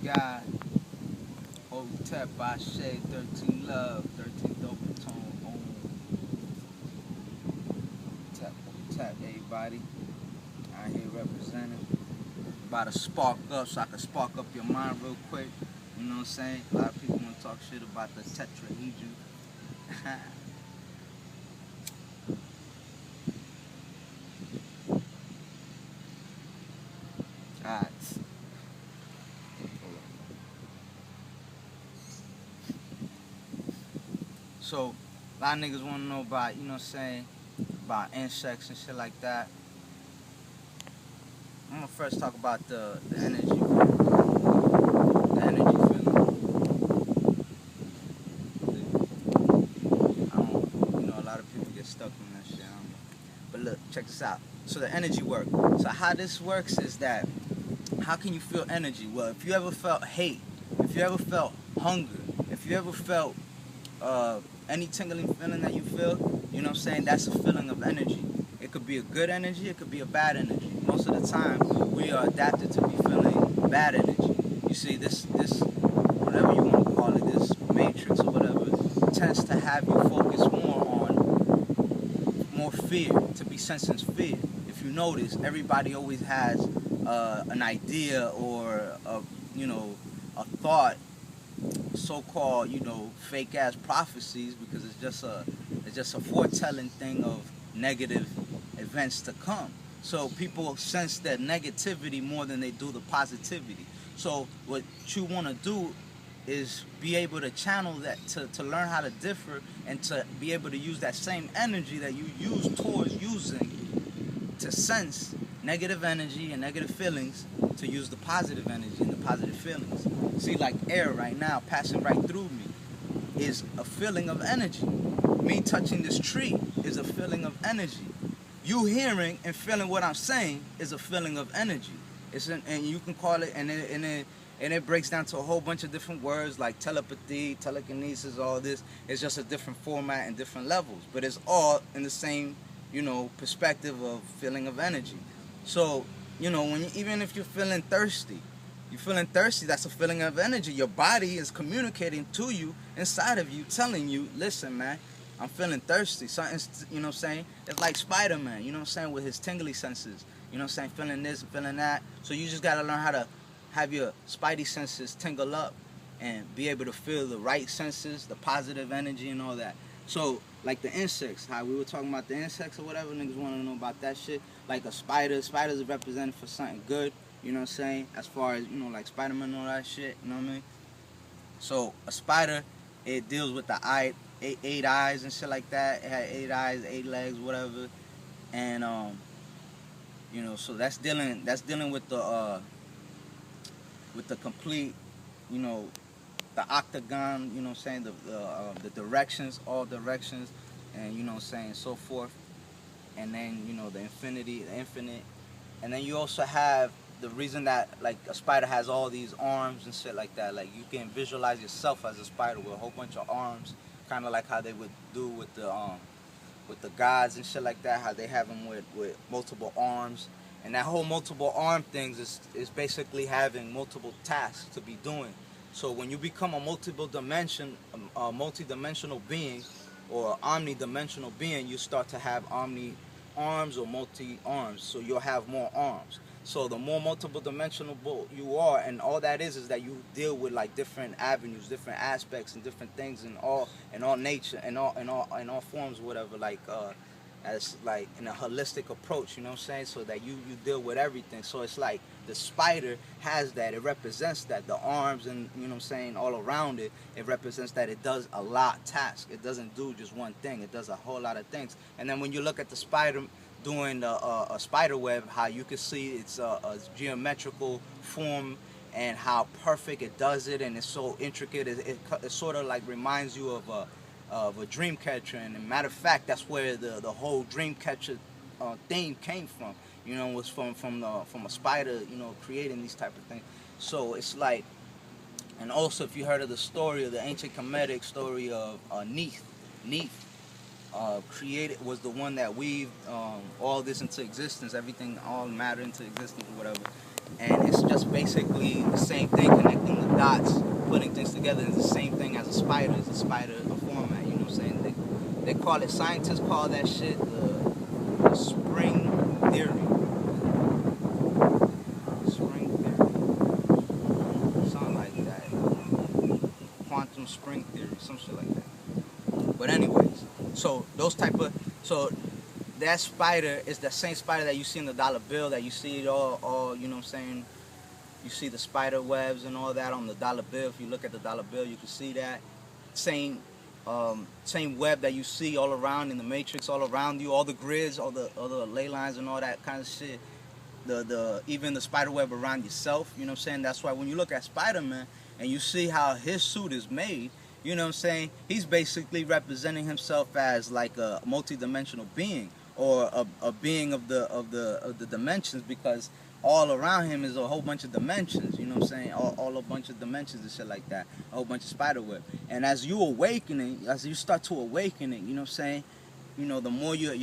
guy, Tap by Shay, 13 Love, 13 Dope Tone, tap everybody out here representing. About to spark up so I can spark up your mind real quick. You know what I'm saying? A lot of people want to talk shit about the tetrahedron. Alright. So, a lot of niggas want to know about, you know what I'm saying, about insects and shit like that. I'm gonna first talk about the energy. The energy feeling. I don't, you know, a lot of people get stuck on that shit. I don't know. But look, check this out. So the energy work. So how this works is that, how can you feel energy? Well, if you ever felt hate, if you ever felt hunger, if you ever felt any tingling feeling that you feel, you know what I'm saying, that's a feeling of energy. It could be a good energy, it could be a bad energy. Most of the time, we are adapted to be feeling bad energy. You see, this whatever you want to call it, this matrix or whatever, tends to have you focus more fear, to be sensing fear. If you notice, everybody always has an idea or a thought, so-called, fake ass prophecies, because it's just a foretelling thing of negative events to come. So people sense that negativity more than they do the positivity. So what you want to do is be able to channel that, to learn how to differ, and to be able to use that same energy that you use towards using to sense negative energy and negative feelings, to use the positive energy and the positive feelings. See, like air right now passing right through me is a feeling of energy. Me touching this tree is a feeling of energy. You hearing and feeling what I'm saying is a feeling of energy. And you can call it, and it breaks down to a whole bunch of different words like telepathy, telekinesis, all this. It's just a different format and different levels, but it's all in the same, perspective of feeling of energy. So, even if you're feeling thirsty, that's a feeling of energy. Your body is communicating to you, inside of you, telling you, listen, man, I'm feeling thirsty. Something's, you know what I'm saying? It's like Spider-Man, you know what I'm saying, with his tingly senses. You know what I'm saying? Feeling this and feeling that. So you just got to learn how to have your spidey senses tingle up and be able to feel the right senses, the positive energy and all that. So, like the insects, how we were talking about the insects or whatever, niggas want to know about that shit. Like a spider, spiders are represented for something good, you know what I'm saying? As far as, like Spider-Man and all that shit, you know what I mean? So, a spider, it deals with the eight eyes and shit like that. It had 8 eyes, 8 legs, whatever. And, so that's dealing with the complete, the octagon, you know what I'm saying, the directions, all directions, and, you know what I'm saying, so forth. And then, the infinity, the infinite. And then you also have the reason that, like, a spider has all these arms and shit like that. Like, you can visualize yourself as a spider with a whole bunch of arms, kind of like how they would do with the gods and shit like that, how they have them with multiple arms. And that whole multiple arm thing is basically having multiple tasks to be doing. So when you become a multidimensional being, or omnidimensional being, you start to have omni arms or multi arms. So you'll have more arms. So the more multiple dimensional you are, and all that is that you deal with like different avenues, different aspects, and different things in all nature, and all forms, whatever. Like as like in a holistic approach, you know what I'm saying? So that you deal with everything. So it's like the spider has that. It represents that. The arms and, you know what I'm saying, all around it, it represents that it does a lot of tasks. It doesn't do just one thing. It does a whole lot of things. And then when you look at the spider doing a spider web, how you can see it's a geometrical form and how perfect it does it, and it's so intricate. It sort of like reminds you of a dream catcher, and as a matter of fact, that's where the whole dream catcher theme came from. Was from a spider, creating these type of things. So it's like, and also if you heard of the story of the ancient Kemetic story of Neith, was the one that weaved all this into existence, everything, all matter into existence or whatever. And it's just basically the same thing, connecting dots, putting things together is the same thing as a spider. It's a spider format. You know what I'm saying? They call it. Scientists call that shit the spring theory. Spring theory. Something like that. Quantum spring theory. Some shit like that. But anyways, so that spider is the same spider that you see in the dollar bill, that you see it all, you know what I'm saying? You see the spider webs and all that on the dollar bill. If you look at the dollar bill, you can see that same web that you see all around in the matrix, all around you, all the grids, all the ley lines and all that kind of shit. Even the spider web around yourself, you know what I'm saying? That's why when you look at Spider-Man and you see how his suit is made, you know what I'm saying? He's basically representing himself as like a multi-dimensional being, or a being of the dimensions, because all around him is a whole bunch of dimensions, you know what I'm saying? All a bunch of dimensions and shit like that, a whole bunch of spider web. And as you start to awakening, you know what I'm saying? You know, the more you're